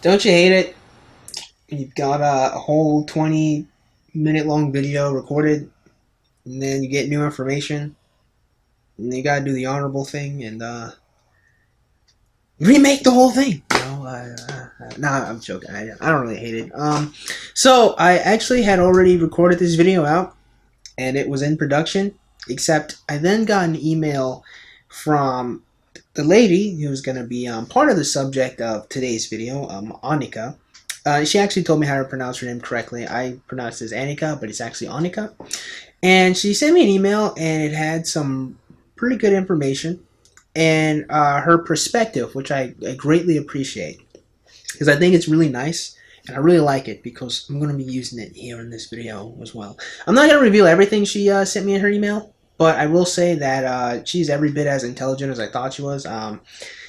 Don't you hate it? You've got a whole 20-minute long video recorded, and then you get new information, and you gotta do the honorable thing and remake the whole thing. No, I'm joking. I don't really hate it. So I actually had already recorded this video out, and it was in production. Except I then got an email from the lady who's going to be part of the subject of today's video, Annika. She actually told me how to pronounce her name correctly. I pronounced it as Annika, but it's actually Annika. And she sent me an email, and it had some pretty good information and her perspective, which I greatly appreciate, because I think it's really nice. And I really like it because I'm going to be using it here in this video as well. I'm not going to reveal everything she sent me in her email, but I will say that she's every bit as intelligent as I thought she was.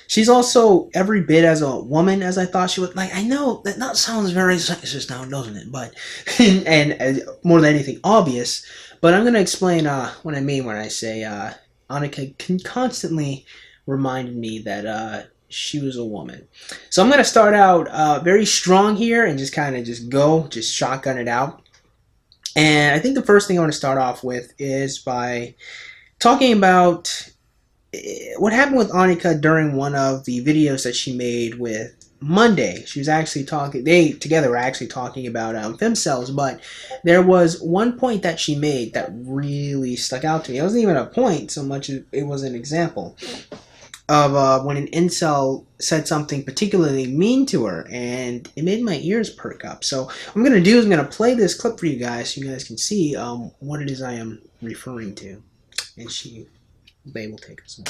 She's also every bit as a woman as I thought she was. Like, I know that sounds very sexist now, doesn't it? But and more than anything, obvious. But I'm going to explain what I mean when I say Annika constantly reminded me that she was a woman. So I'm going to start out very strong here and just kind of just shotgun it out. And I think the first thing I want to start off with is by talking about what happened with Annika during one of the videos that she made with Monday. She was actually talking, they together were actually talking about FemCells, but there was one point that she made that really stuck out to me. It wasn't even a point so much as it was an example of when an incel said something particularly mean to her, and it made my ears perk up. So what I'm going to do is I'm going to play this clip for you guys so you guys can see what it is I am referring to, and she will be able to take us on.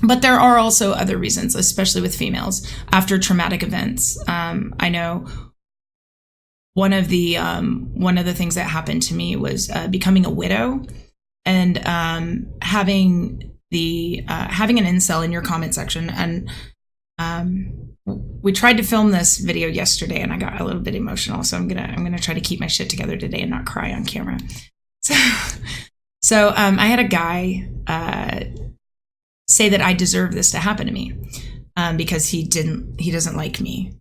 But there are also other reasons, especially with females, after traumatic events. I know one of the things that happened to me was becoming a widow. And having an incel in your comment section, and we tried to film this video yesterday, and I got a little bit emotional. So I'm gonna try to keep my shit together today and not cry on camera. So I had a guy say that I deserve this to happen to me because he doesn't like me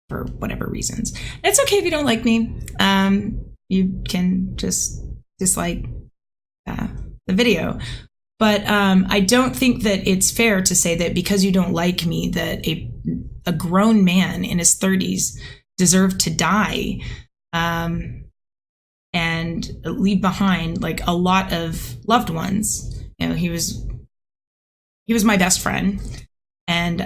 for whatever reasons. It's okay if you don't like me. You can just dislike the video, but I don't think that it's fair to say that because you don't like me that a grown man in his 30s deserved to die and leave behind like a lot of loved ones. You know, he was my best friend, and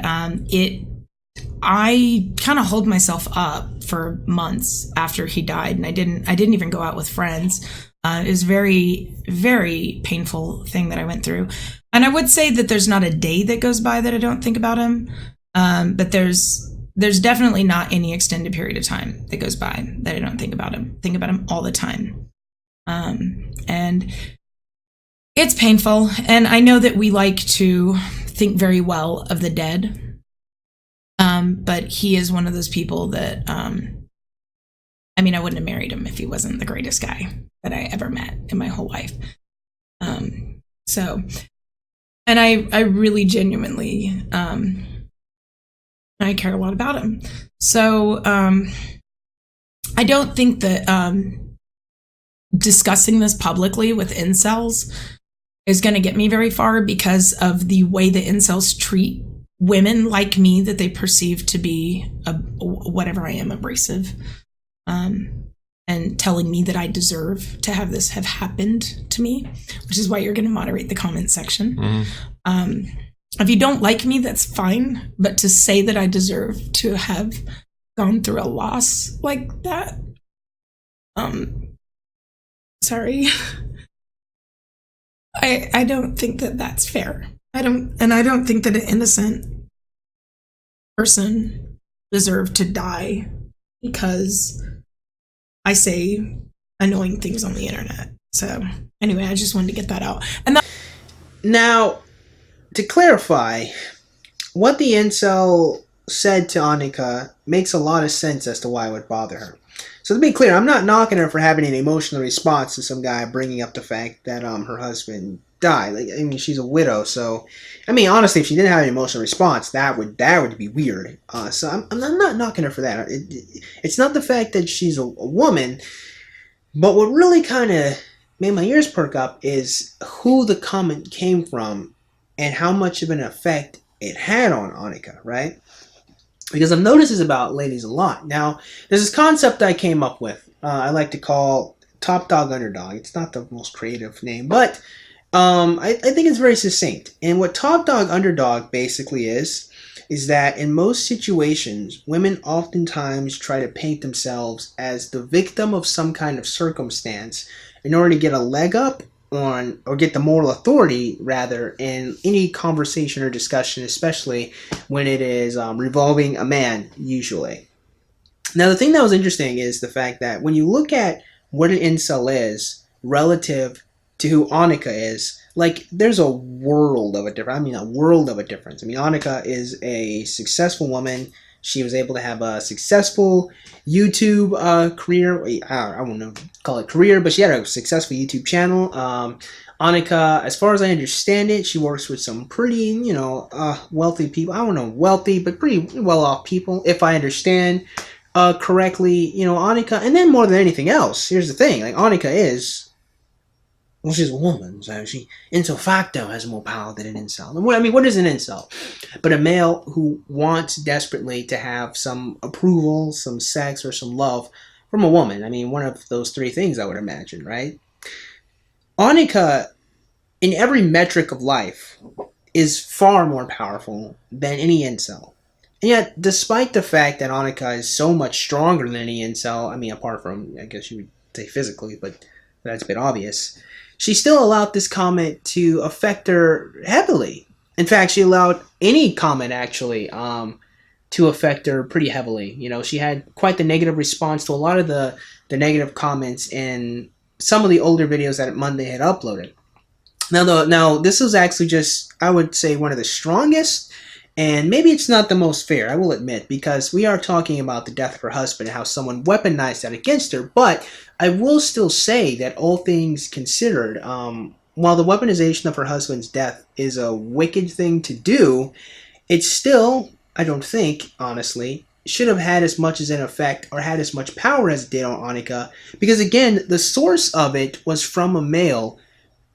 I kind of hold myself up for months after he died, and I didn't even go out with friends. It was very, very painful thing that I went through. And I would say that there's not a day that goes by that I don't think about him. But there's definitely not any extended period of time that goes by that I don't think about him. Think about him all the time. And it's painful. And I know that we like to think very well of the dead. But he is one of those people that, I mean, I wouldn't have married him if he wasn't the greatest guy that I ever met in my whole life. And I really genuinely, I care a lot about him. So I don't think that discussing this publicly with incels is going to get me very far because of the way the incels treat women like me that they perceive to be whatever I am, abrasive. And telling me that I deserve to have this have happened to me, which is why you're going to moderate the comment section. If you don't like me, that's fine. But to say that I deserve to have gone through a loss like that, sorry. I don't think that that's fair. I don't think that an innocent person deserved to die because I say annoying things on the internet. So anyway, I just wanted to get that out. And now, to clarify, what the incel said to Annika makes a lot of sense as to why it would bother her. So to be clear, I'm not knocking her for having an emotional response to some guy bringing up the fact that her husband died. Like, I mean, she's a widow, so I mean, honestly, if she didn't have an emotional response, that would be weird. So I'm not knocking her for that. It's not the fact that she's a woman, but what really kind of made my ears perk up is who the comment came from and how much of an effect it had on Annika, right? Because I've noticed this about ladies a lot. Now, there's this concept I came up with. I like to call Topdog Underdog. It's not the most creative name, but I think it's very succinct. And what Topdog Underdog basically is that in most situations, women oftentimes try to paint themselves as the victim of some kind of circumstance in order to get a leg up on, or get the moral authority rather, in any conversation or discussion, especially when it is revolving a man, usually. Now, the thing that was interesting is the fact that when you look at what an incel is relative to who Annika is, like, there's a world of a difference. I mean, a world of a difference. I mean, Annika is a successful woman. She was able to have a successful YouTube career. I won't know call it career, but she had a successful YouTube channel. Annika, as far as I understand it, she works with some pretty, wealthy people. I don't know wealthy, but pretty well-off people, if I understand correctly. Annika, and then more than anything else, here's the thing: like, Annika is, well, she's a woman, so she, ipso facto, has more power than an incel. And what is an incel? But a male who wants desperately to have some approval, some sex, or some love from a woman. I mean, one of those three things, I would imagine, right? Annika, in every metric of life, is far more powerful than any incel. And yet, despite the fact that Annika is so much stronger than any incel, I mean, apart from, I guess you would say physically, but that's a bit obvious, she still allowed this comment to affect her heavily. In fact, she allowed any comment, actually, to affect her pretty heavily. She had quite the negative response to a lot of the negative comments in some of the older videos that Monday had uploaded. Now, this was actually just, I would say, one of the strongest, and maybe it's not the most fair, I will admit, because we are talking about the death of her husband and how someone weaponized that against her, but I will still say that, all things considered, while the weaponization of her husband's death is a wicked thing to do, it's still, I don't think, honestly, should have had as much as an effect or had as much power as it did on Annika, because again, the source of it was from a male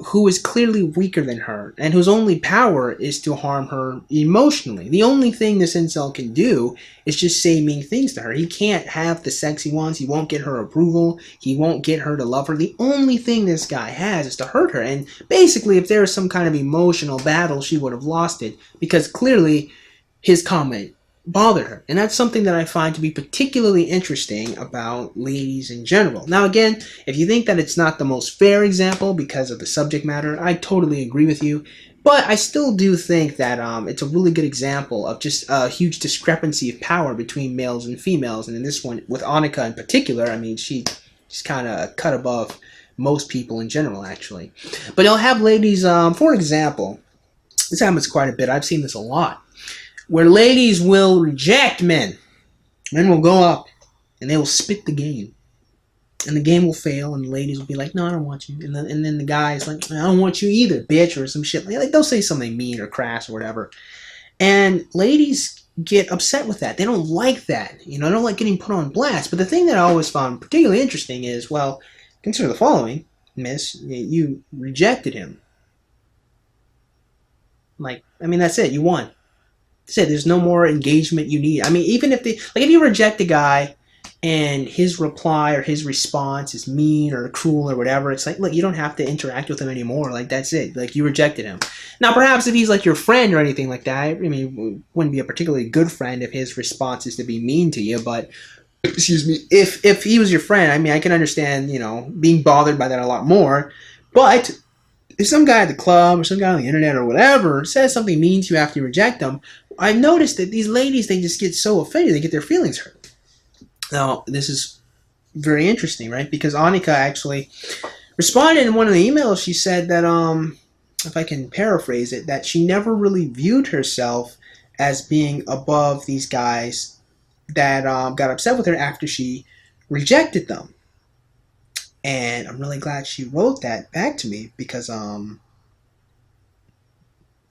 who is clearly weaker than her and whose only power is to harm her emotionally. The only thing this incel can do is just say mean things to her. He can't have the sex he wants. He won't get her approval. He won't get her to love her. The only thing this guy has is to hurt her. And basically, if there was some kind of emotional battle, she would have lost it, because clearly his comment bothered her. And that's something that I find to be particularly interesting about ladies in general. Now, again, if you think that it's not the most fair example because of the subject matter, I totally agree with you. But I still do think that it's a really good example of just a huge discrepancy of power between males and females. And in this one, with Annika in particular, I mean, she's kind of cut above most people in general, actually. But you'll have ladies, for example, this happens quite a bit. I've seen this a lot, where ladies will reject men. Men will go up and they will spit the game. And the game will fail, and the ladies will be like, no, I don't want you. And then the guy is like, I don't want you either, bitch, or some shit. Like, they'll say something mean or crass or whatever. And ladies get upset with that. They don't like that. They don't like getting put on blast. But the thing that I always found particularly interesting is, well, consider the following, miss. You rejected him. Like, I mean, that's it. You won. Said there's no more engagement you need. I mean, even if if you reject a guy and his reply or his response is mean or cruel or whatever, it's like, look, you don't have to interact with him anymore. Like, that's it. Like, you rejected him. Now, perhaps if he's like your friend or anything like that, I mean, wouldn't be a particularly good friend if his response is to be mean to you. But excuse me, if he was your friend, I mean, I can understand, being bothered by that a lot more. But if some guy at the club or some guy on the internet or whatever says something mean to you after you reject them, I've noticed that these ladies, they just get so offended, they get their feelings hurt. Now, this is very interesting, right? Because Annika actually responded in one of the emails. She said that, if I can paraphrase it, that she never really viewed herself as being above these guys that got upset with her after she rejected them. And I'm really glad she wrote that back to me because,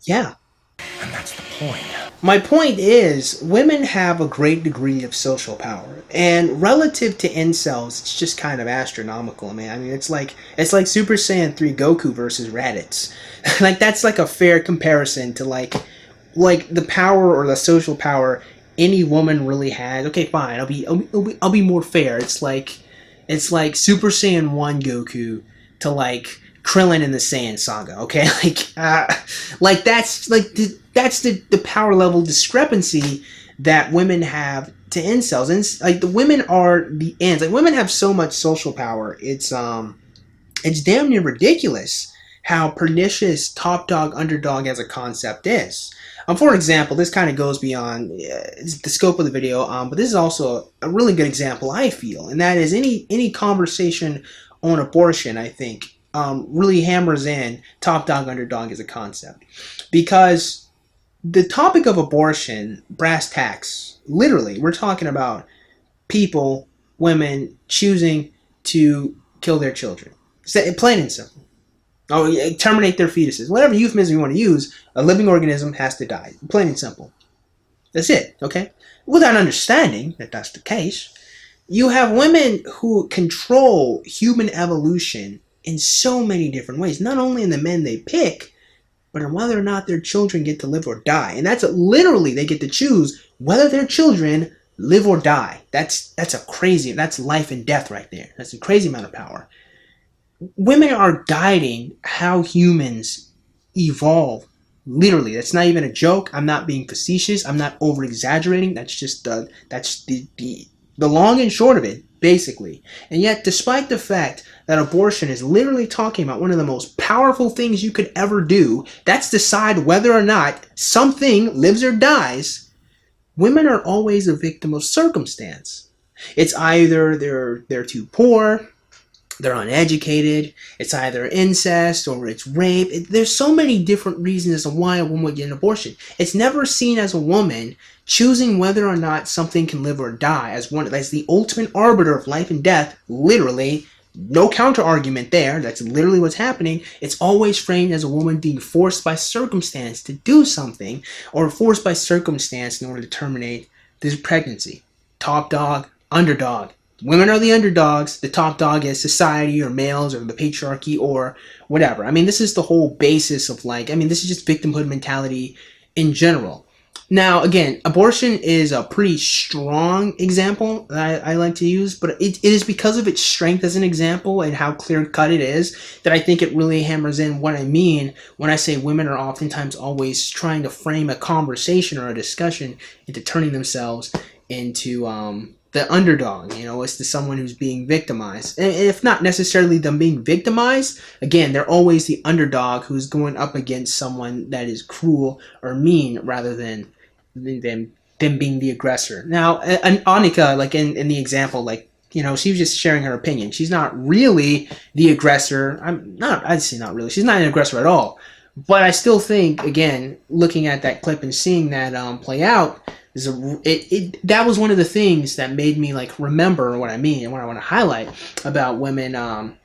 yeah. And that's the point. My point is, women have a great degree of social power, and relative to incels, it's just kind of astronomical, man. I mean, it's like Super Saiyan 3 Goku versus Raditz. Like that's like a fair comparison to like the power or the social power any woman really has. Okay, fine. I'll be more fair. It's like Super Saiyan 1 Goku to like Krillin in the Saiyan saga, okay? Like that's the power level discrepancy that women have to incels. And like the women are the ends. Like women have so much social power. It's damn near ridiculous how pernicious top dog underdog as a concept is. For example, this kind of goes beyond the scope of the video, but this is also a really good example, I feel, and that is any conversation on abortion, I think, really hammers in top dog underdog as a concept. Because the topic of abortion, brass tacks, literally, we're talking about people, women, choosing to kill their children. Plain and simple. Oh, terminate their fetuses. Whatever euphemism you want to use, a living organism has to die. Plain and simple. That's it, okay? Without understanding that that's the case, you have women who control human evolution in so many different ways. Not only in the men they pick, but in whether or not their children get to live or die. And that's literally, they get to choose whether their children live or die. That's life and death right there. That's a crazy amount of power. Women are guiding how humans evolve. Literally, that's not even a joke. I'm not being facetious. I'm not over exaggerating. That's just the long and short of it, basically. And yet, despite the fact that abortion is literally talking about one of the most powerful things you could ever do, that's decide whether or not something lives or dies, women are always a victim of circumstance. It's either they're too poor, they're uneducated, it's either incest or it's rape. There's so many different reasons as to why a woman would get an abortion. It's never seen as a woman choosing whether or not something can live or die as the ultimate arbiter of life and death. Literally, no counter argument there. That's literally what's happening. It's always framed as a woman being forced by circumstance to do something, or forced by circumstance in order to terminate this pregnancy. Top dog, underdog. Women are the underdogs. The top dog is society or males or the patriarchy or whatever. I mean, this is the whole basis of this is just victimhood mentality in general. Now, again, abortion is a pretty strong example that I like to use, but it is because of its strength as an example and how clear-cut it is that I think it really hammers in what I mean when I say women are oftentimes always trying to frame a conversation or a discussion into turning themselves into the underdog, as to someone who's being victimized. And if not necessarily them being victimized, again, they're always the underdog who's going up against someone that is cruel or mean rather than them being the aggressor. Now, Annika, like in the example, she was just sharing her opinion. She's not really the aggressor. I'd say not really. She's not an aggressor at all. But I still think, again, looking at that clip and seeing that play out, that was one of the things that made me remember what I mean and what I want to highlight about women, and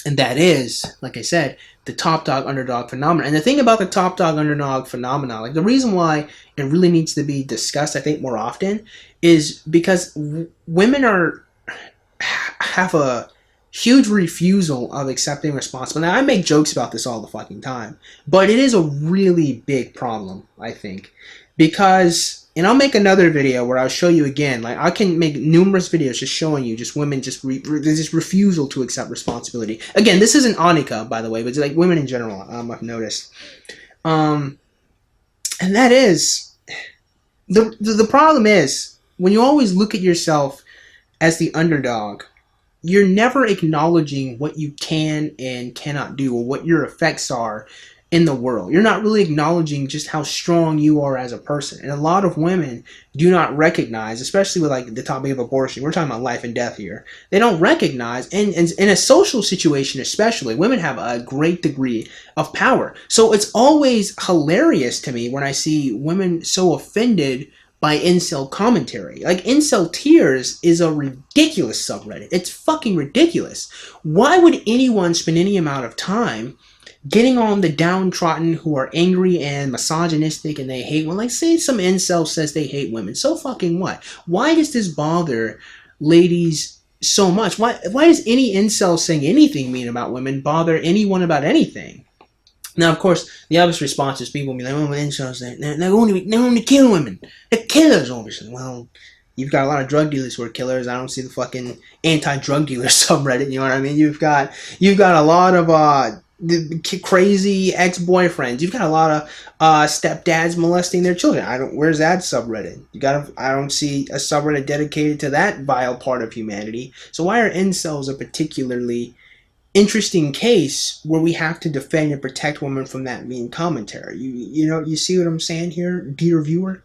that is, like I said, the top dog underdog phenomenon. And the thing about the top dog underdog phenomenon, the reason why it really needs to be discussed, I think, more often, is because women have a huge refusal of accepting responsibility. Now, I make jokes about this all the fucking time, but it is a really big problem, I think, because. And I'll make another video where I'll show you again. I can make numerous videos just showing you just women this refusal to accept responsibility. Again, this isn't Annika, by the way, but it's women in general. I've noticed, and that is the problem is when you always look at yourself as the underdog, you're never acknowledging what you can and cannot do or what your effects are in the world. You're not really acknowledging just how strong you are as a person. And a lot of women do not recognize, especially with like the topic of abortion. We're talking about life and death here. They don't recognize, and in a social situation especially, women have a great degree of power. So it's always hilarious to me when I see women so offended by incel commentary. Like, incel tears is a ridiculous subreddit. It's fucking ridiculous. Why would anyone spend any amount of time getting on the downtrodden who are angry and misogynistic and they hate women? Like, say some incel says they hate women. So fucking what? Why does this bother ladies so much? Why does any incel saying anything mean about women bother anyone about anything? Now, of course, the obvious response is people will be like, "Oh, incels, they're only kill women. They're killers, obviously." Well, you've got a lot of drug dealers who are killers. I don't see the fucking anti-drug dealer subreddit. You know what I mean? You've got a lot of the crazy ex-boyfriends. You've got a lot of stepdads molesting their children. Where's that subreddit? I don't see a subreddit dedicated to that vile part of humanity. So why are incels a particularly interesting case where we have to defend and protect women from that mean commentary? You see what I'm saying here, dear viewer?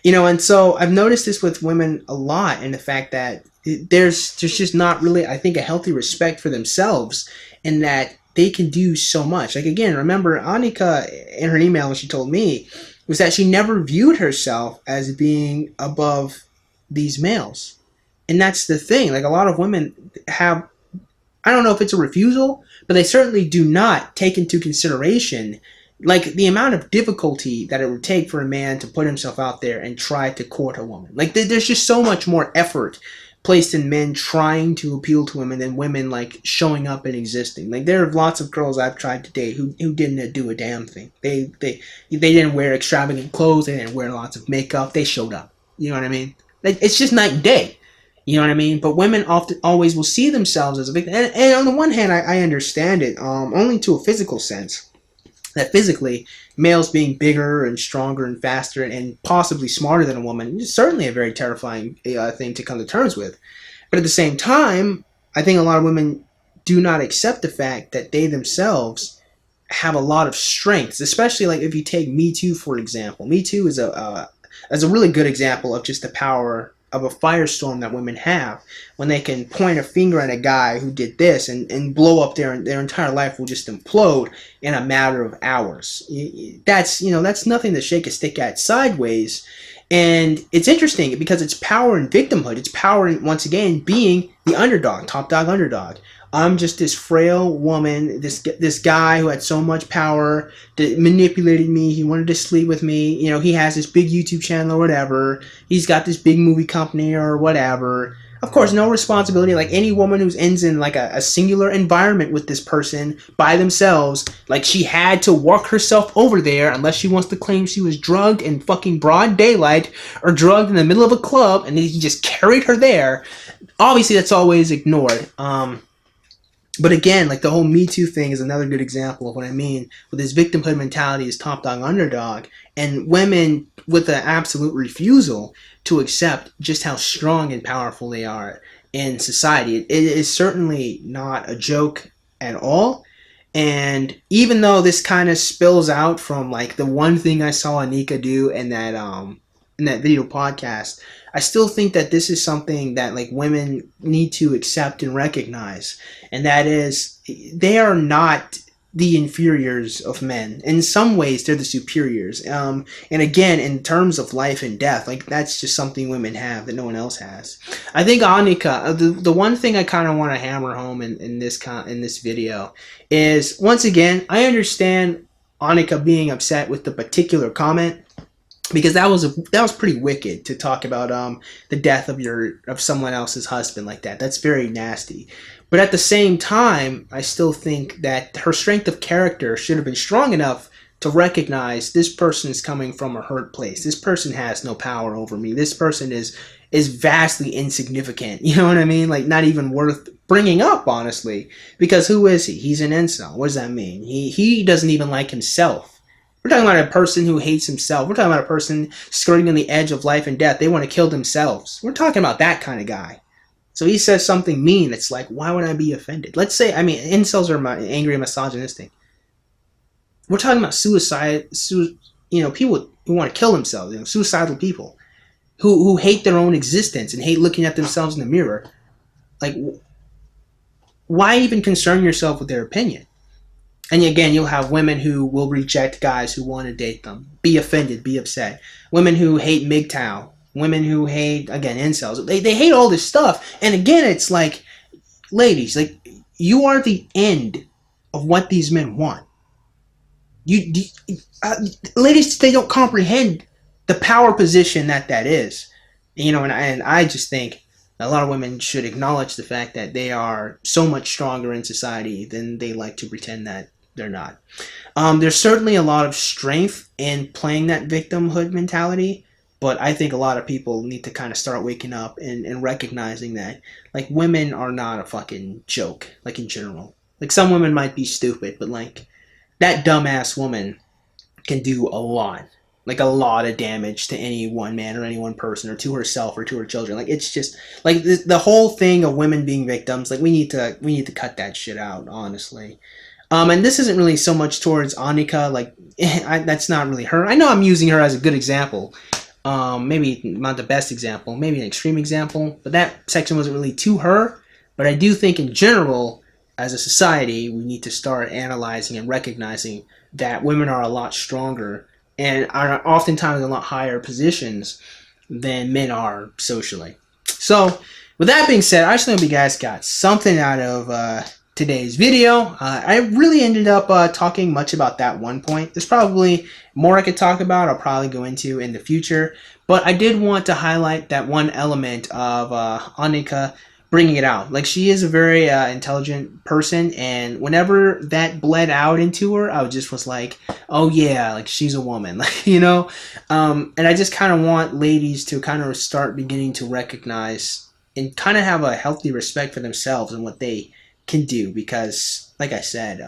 And so I've noticed this with women a lot, in the fact that there's just not really, I think, a healthy respect for themselves, in that they can do so much. Like, again, remember Annika in her email, when she told me, was that she never viewed herself as being above these males. And that's the thing. Like, a lot of women have, I don't know if it's a refusal, but they certainly do not take into consideration, like, the amount of difficulty that it would take for a man to put himself out there and try to court a woman. Like, there's just so much more effort placed in men trying to appeal to women than women, like, showing up and existing. Like, there are lots of girls I've tried to date who didn't do a damn thing. They didn't wear extravagant clothes. They didn't wear lots of makeup. They showed up. You know what I mean? Like, it's just night and day. You know what I mean? But women always will see themselves as a victim. And on the one hand, I understand it, only to a physical sense. That physically, males being bigger and stronger and faster and possibly smarter than a woman is certainly a very terrifying thing to come to terms with. But at the same time, I think a lot of women do not accept the fact that they themselves have a lot of strengths, especially like if you take Me Too, for example. Me Too is a really good example of just the power of a firestorm that women have, when they can point a finger at a guy who did this and blow up their entire life will just implode in a matter of hours. That's nothing to shake a stick at sideways. And it's interesting because it's power in victimhood. It's power in, once again, being the underdog, top dog underdog. I'm just this frail woman, this guy who had so much power, that manipulated me. He wanted to sleep with me. He has this big YouTube channel or whatever. He's got this big movie company or whatever. Of course, no responsibility. Like, any woman who ends in like a singular environment with this person by themselves, like, she had to walk herself over there unless she wants to claim she was drugged in fucking broad daylight or drugged in the middle of a club and he just carried her there. Obviously, that's always ignored. But again, like, the whole Me Too thing is another good example of what I mean with this victimhood mentality is top dog underdog, and women with an absolute refusal to accept just how strong and powerful they are in society. It is certainly not a joke at all. And even though this kind of spills out from like the one thing I saw Annika do in that video podcast, I still think that this is something that like women need to accept and recognize, and that is they are not the inferiors of men. In some ways, they're the superiors. And again, in terms of life and death, like, that's just something women have that no one else has. I think Annika, the one thing I kind of want to hammer home in this video is, once again, I understand Annika being upset with the particular comment, because that was pretty wicked to talk about the death of someone else's husband like that. That's very nasty. But at the same time, I still think that her strength of character should have been strong enough to recognize this person is coming from a hurt place. This person has no power over me. This person is vastly insignificant. You know what I mean? Like, not even worth bringing up, honestly. Because who is he? He's an incel. What does that mean? He doesn't even like himself. We're talking about a person who hates himself. We're talking about a person skirting on the edge of life and death. They want to kill themselves. We're talking about that kind of guy. So he says something mean. It's like, why would I be offended? Let's say, incels are angry and misogynistic. we're talking about people who want to kill themselves, suicidal people who hate their own existence and hate looking at themselves in the mirror. Like, why even concern yourself with their opinion? And again, you'll have women who will reject guys who want to date them, be offended, be upset. Women who hate MGTOW. Women who hate, again, incels. They hate all this stuff. And again, it's like, ladies, like, you are the end of what these men want. Ladies, they don't comprehend the power position that is. And I just think a lot of women should acknowledge the fact that they are so much stronger in society than they like to pretend that they're not. There's certainly a lot of strength in playing that victimhood mentality, but I think a lot of people need to kind of start waking up and recognizing that, like, women are not a fucking joke, like, in general. Like, some women might be stupid, but, like, that dumbass woman can do a lot of damage to any one man or any one person, or to herself or to her children. Like, it's just like the whole thing of women being victims. Like, we need to cut that shit out, honestly. And this isn't really so much towards Annika. Like, that's not really her. I know I'm using her as a good example. Maybe not the best example, maybe an extreme example, but that section wasn't really to her. But I do think in general, as a society, we need to start analyzing and recognizing that women are a lot stronger and are oftentimes in a lot higher positions than men are socially. So, with that being said, I just hope you guys got something out of today's video. I really ended up talking much about that one point. There's probably more I could talk about, I'll probably go into in the future. But I did want to highlight that one element of Annika bringing it out. Like, she is a very intelligent person, and whenever that bled out into her, I was like, oh yeah, like, she's a woman, like, and I just kind of want ladies to kind of start beginning to recognize and kind of have a healthy respect for themselves and what they can do, because, like I said,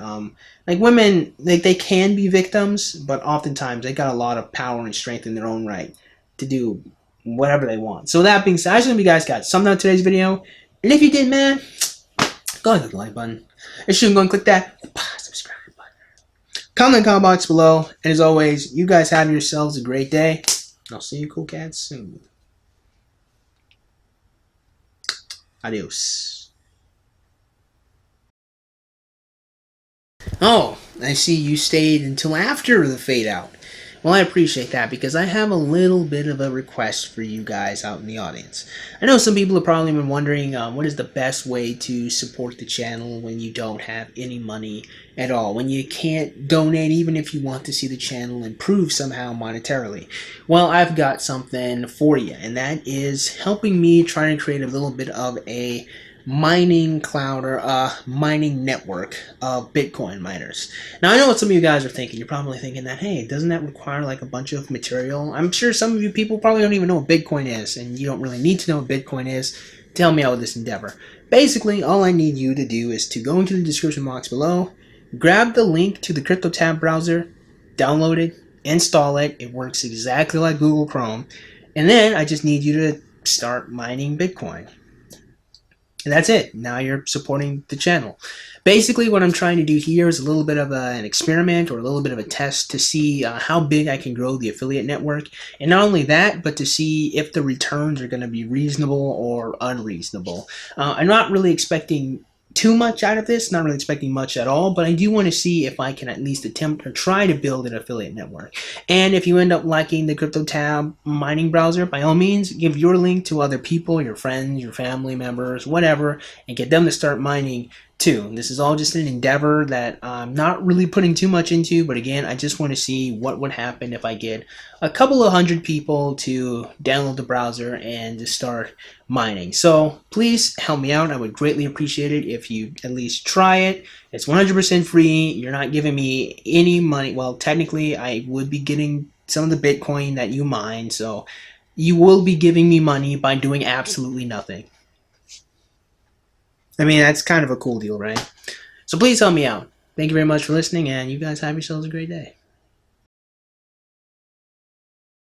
like, women, they can be victims, but oftentimes they got a lot of power and strength in their own right to do whatever they want. So that being said, I just hope you guys got something out of today's video. And if you did, man, go ahead and click the like button. And shoot, go and click that subscribe button. Comment in the comment box below. And as always, you guys have yourselves a great day. I'll see you cool cats soon. Adios. Oh, I see you stayed until after the fade out. Well, I appreciate that, because I have a little bit of a request for you guys out in the audience. I know some people have probably been wondering what is the best way to support the channel when you don't have any money at all, when you can't donate even if you want to see the channel improve somehow monetarily. Well, I've got something for you, and that is helping me try to create a little bit of a mining cloud, or mining network of Bitcoin miners. Now, I know what some of you guys are thinking. You're probably thinking that, hey, doesn't that require like a bunch of material? I'm sure some of you people probably don't even know what Bitcoin is, and you don't really need to know what Bitcoin is to help me out with this endeavor. Basically, all I need you to do is to go into the description box below, grab the link to the CryptoTab browser, download it, install it. It works exactly like Google Chrome, and then I just need you to start mining Bitcoin. And that's it. Now you're supporting the channel. Basically, what I'm trying to do here is a little bit of an experiment, or a little bit of a test to see how big I can grow the affiliate network. And not only that, but to see if the returns are going to be reasonable or unreasonable. I'm not really expecting too much out of this, not really expecting much at all, but I do want to see if I can at least attempt or try to build an affiliate network. And if you end up liking the CryptoTab mining browser, by all means, give your link to other people, your friends, your family members, whatever, and get them to start mining too. This is all just an endeavor that I'm not really putting too much into, but again, I just want to see what would happen if I get a couple of hundred people to download the browser and to start mining. So please help me out. I would greatly appreciate it if you at least try it. It's 100% free. You're not giving me any money. Well, technically, I would be getting some of the Bitcoin that you mine, so you will be giving me money by doing absolutely nothing. I mean, that's kind of a cool deal, right? So please help me out. Thank you very much for listening, and you guys have yourselves a great day.